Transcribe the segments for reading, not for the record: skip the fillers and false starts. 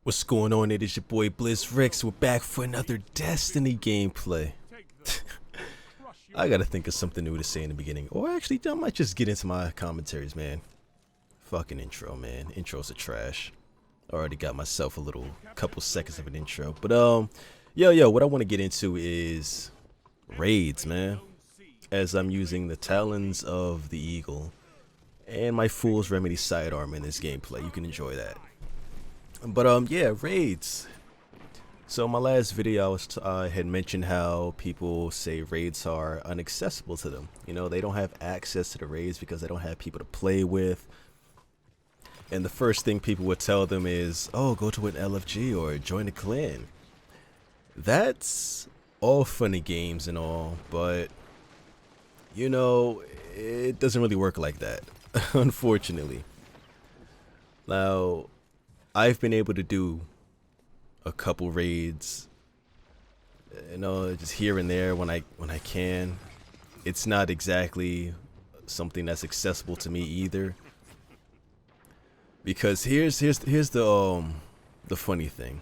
What's going on? It is your boy Blizz Ricks. We're back for another Destiny gameplay. I gotta think of something new to say in the beginning. Or actually, I might just get into my commentaries, man. Fucking intro, man. Intros are trash. I already got myself a little couple seconds of an intro. But, yo, what I want to get into is raids, man. As I'm using the Talons of the Eagle and my Fool's Remedy sidearm in this gameplay. You can enjoy that. But yeah, raids. So in my last video, I had mentioned how people say raids are inaccessible to them. You know, they don't have access to the raids because they don't have people to play with. And the first thing people would tell them is, oh, go to an LFG or join a clan. That's all funny games and all, but you know, it doesn't really work like that, unfortunately. Now, I've been able to do a couple raids, you know, just here and there when I can. It's not exactly something that's accessible to me either, because here's the funny thing.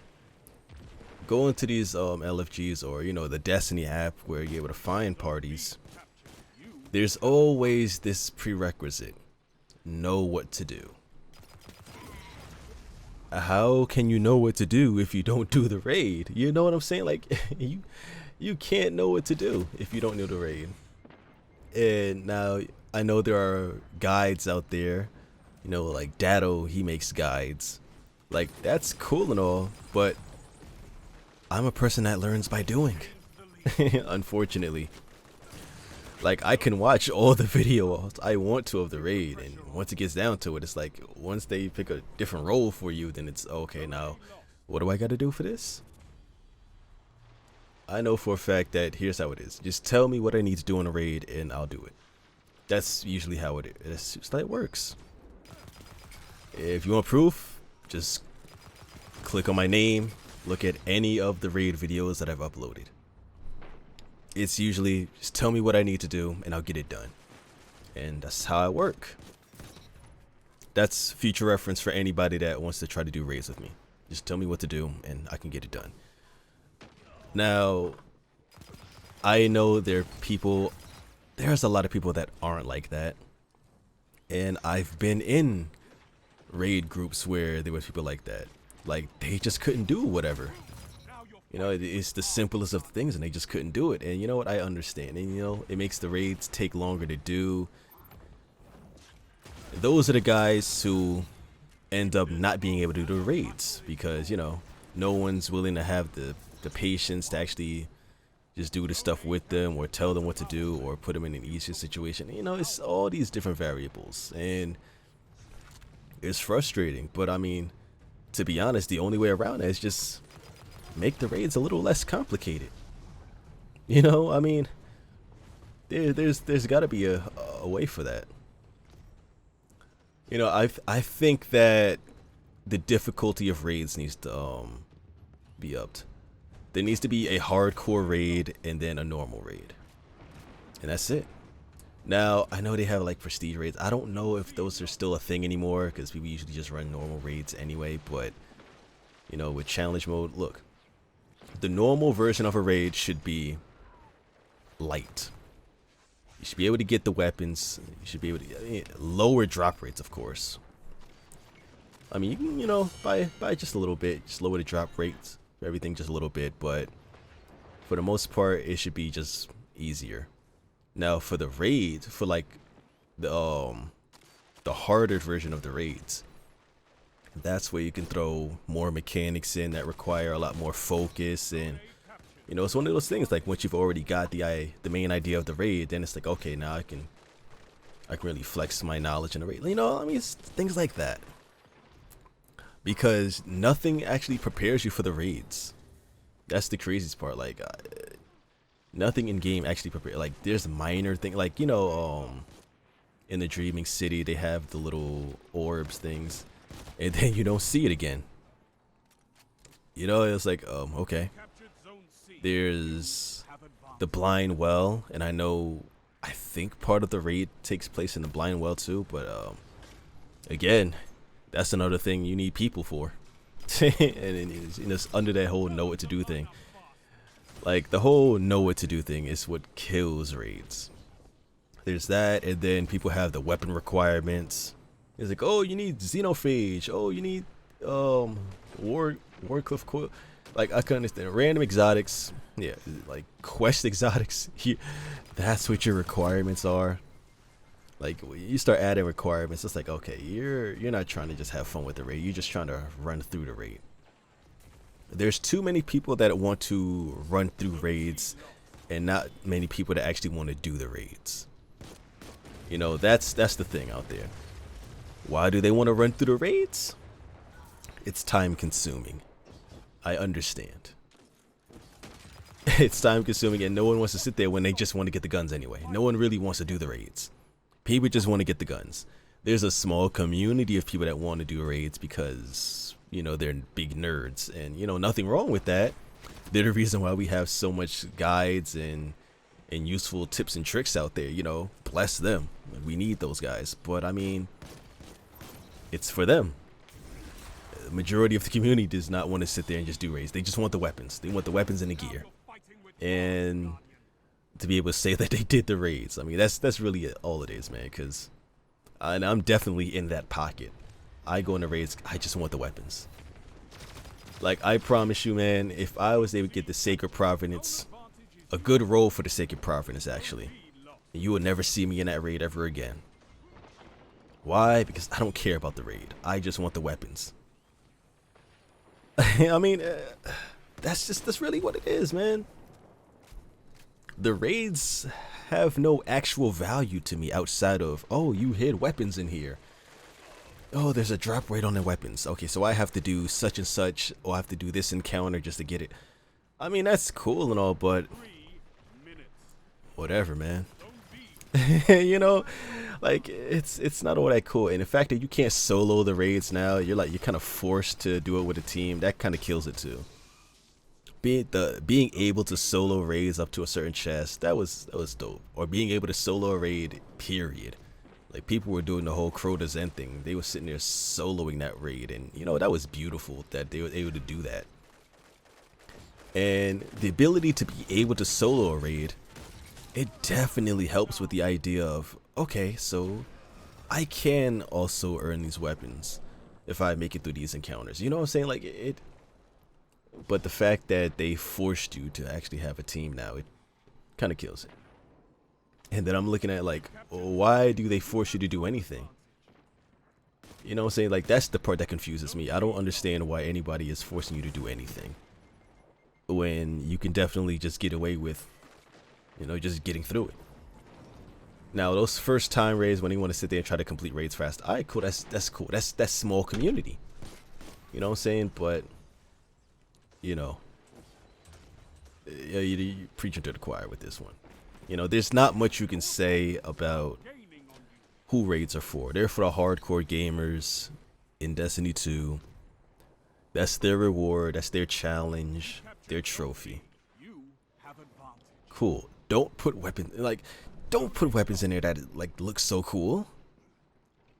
Going to these LFGs or the Destiny app where you're able to find parties, there's always this prerequisite: know what to do. How can you know what to do if you don't do the raid? You know what I'm saying? Like, you can't know what to do if you don't know the raid. And now I know there are guides out there, like Datto, he makes guides. Like, that's cool and all, but I'm a person that learns by doing. Unfortunately. Like, I can watch all the videos I want to of the raid, and once it gets down to it, it's like, once they pick a different role for you, then it's, okay, now, what do I gotta do for this? I know for a fact that here's how it is. Just tell me what I need to do in a raid, and I'll do it. That's usually how it is. It's just how it works. If you want proof, just click on my name, look at any of the raid videos that I've uploaded. It's usually just tell me what I need to do and I'll get it done. And that's how I work. That's future reference for anybody that wants to try to do raids with me. Just tell me what to do and I can get it done. Now, I know there's a lot of people that aren't like that. And I've been in raid groups where there was people like that. Like, they just couldn't do whatever. It's the simplest of things and they just couldn't do it. And you know what? I understand. And it makes the raids take longer to do. Those are the guys who end up not being able to do the raids because, no one's willing to have the patience to actually just do the stuff with them or tell them what to do or put them in an easier situation. It's all these different variables and it's frustrating. But I mean, to be honest, the only way around it is just make the raids a little less complicated. I mean, there's got to be a way for that. I think that the difficulty of raids needs to be upped. There needs to be a hardcore raid and then a normal raid, and that's it. Now I know they have like prestige raids. I don't know if those are still a thing anymore because people usually just run normal raids anyway. But with challenge mode, look. The normal version of a raid should be light. You should be able to get the weapons. You should be able to lower drop rates, of course. I mean, you can, by just a little bit, just lower the drop rates for everything just a little bit. But for the most part, it should be just easier. Now, for the raids, for like the harder version of the raids, that's where you can throw more mechanics in that require a lot more focus. And it's one of those things, like once you've already got the main idea of the raid, then it's like, okay, now I can really flex my knowledge in the raid. I mean, it's things like that, because nothing actually prepares you for the raids. That's the craziest part. Like nothing in game actually prepares. Like there's minor thing, like in the Dreaming City they have the little orbs things, and then you don't see it again. It's like, okay. There's the Blind Well, and I think part of the raid takes place in the Blind Well too, but again, that's another thing you need people for. And it's under that whole know what to do thing. Like, the whole know what to do thing is what kills raids. There's that, and then people have the weapon requirements. It's like, oh, you need Xenophage. Oh, you need Warcliff Coil. Like, I can understand random exotics. Yeah, like quest exotics. That's what your requirements are. Like, you start adding requirements, it's like, okay, you're not trying to just have fun with the raid. You're just trying to run through the raid. There's too many people that want to run through raids, and not many people that actually want to do the raids. You know, that's the thing out there. Why do they want to run through the raids? It's time consuming. I understand. It's time consuming, and no one wants to sit there when they just want to get the guns anyway. No one really wants to do the raids. People just want to get the guns. There's a small community of people that want to do raids because, you know, they're big nerds, and, you know, nothing wrong with that. They're the reason why we have so much guides and useful tips and tricks out there. You know, bless them. We need those guys. But I mean, it's for them. The majority of the community does not want to sit there and just do raids. They just want the weapons. They want the weapons and the gear, and to be able to say that they did the raids. I mean, that's really all it is, man. Because I'm definitely in that pocket. I go into raids, I just want the weapons. Like, I promise you, man, if I was able to get the Sacred Providence, a good roll for the Sacred Providence, actually, you would never see me in that raid ever again. Why? Because I don't care about the raid. I just want the weapons. I mean, that's really what it is, man. The raids have no actual value to me outside of, oh, you hid weapons in here. Oh, there's a drop rate on the weapons. Okay, so I have to do such and such, or I have to do this encounter just to get it. I mean, that's cool and all, but whatever, man. You know, like, it's not all that cool. And the fact that you can't solo the raids now, you're kind of forced to do it with a team. That kind of kills it too. Being able to solo raids up to a certain chest, that was dope. Or being able to solo a raid, period. Like, people were doing the whole Crota Zen thing. They were sitting there soloing that raid, and, you know, that was beautiful that they were able to do that. And the ability to be able to solo a raid, it definitely helps with the idea of, okay, so I can also earn these weapons if I make it through these encounters. You know what I'm saying? Like, but the fact that they forced you to actually have a team now, it kind of kills it. And then I'm looking at, like, why do they force you to do anything? You know what I'm saying? Like, that's the part that confuses me. I don't understand why anybody is forcing you to do anything when you can definitely just get away with, you know, just getting through it. Now, those first time raids when you want to sit there and try to complete raids fast, alright, cool, that's cool. That's small community. You know what I'm saying? But, you know, you're preaching to the choir with this one. You know, there's not much you can say about who raids are for. They're for the hardcore gamers in Destiny 2. That's their reward. That's their challenge. Their trophy. Cool. Don't put weapons in there that, like, look so cool.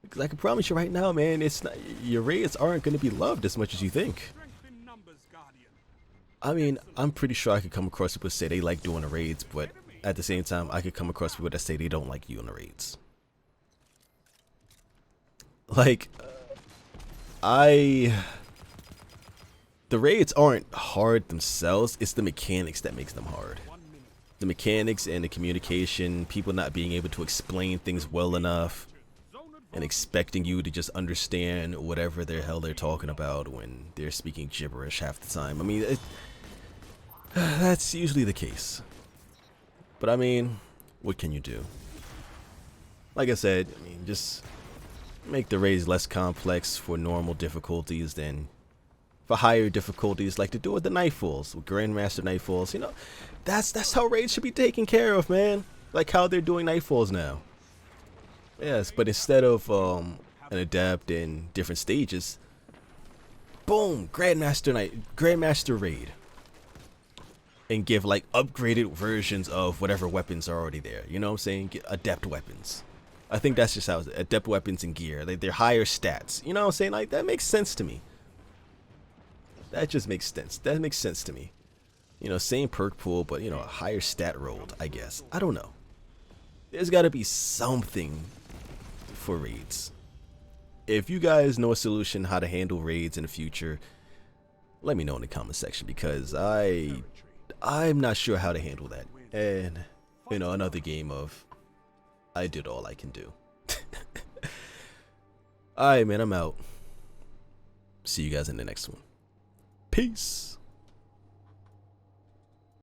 Because I can promise you right now, man, it's not, your raids aren't going to be loved as much as you think. I mean, I'm pretty sure I could come across people who say they like doing the raids, but at the same time, I could come across people that say they don't like you in the raids. Like, the raids aren't hard themselves, it's the mechanics that makes them hard. The mechanics and the communication, people not being able to explain things well enough, and expecting you to just understand whatever the hell they're talking about when they're speaking gibberish half the time. I mean, that's usually the case. But I mean, what can you do? Like I said, I mean, just make the raids less complex for normal difficulties than for higher difficulties, like to do with the Nightfalls, with Grandmaster Nightfalls. You know, that's how raids should be taken care of, man. Like how they're doing Nightfalls now. Yes, but instead of an adapt in different stages, boom, Grandmaster raid. And give, like, upgraded versions of whatever weapons are already there. You know what I'm saying? Get adept weapons. I think that's just how it's adept weapons and gear. They're higher stats. You know what I'm saying? Like, that makes sense to me. That just makes sense. That makes sense to me. You know, same perk pool, but you know, a higher stat rolled, I guess. I don't know. There's got to be something for raids. If you guys know a solution how to handle raids in the future, let me know in the comment section, because I'm not sure how to handle that. And you know, another game of I did all I can do. Alright, man, I'm out. See you guys in the next one. Peace.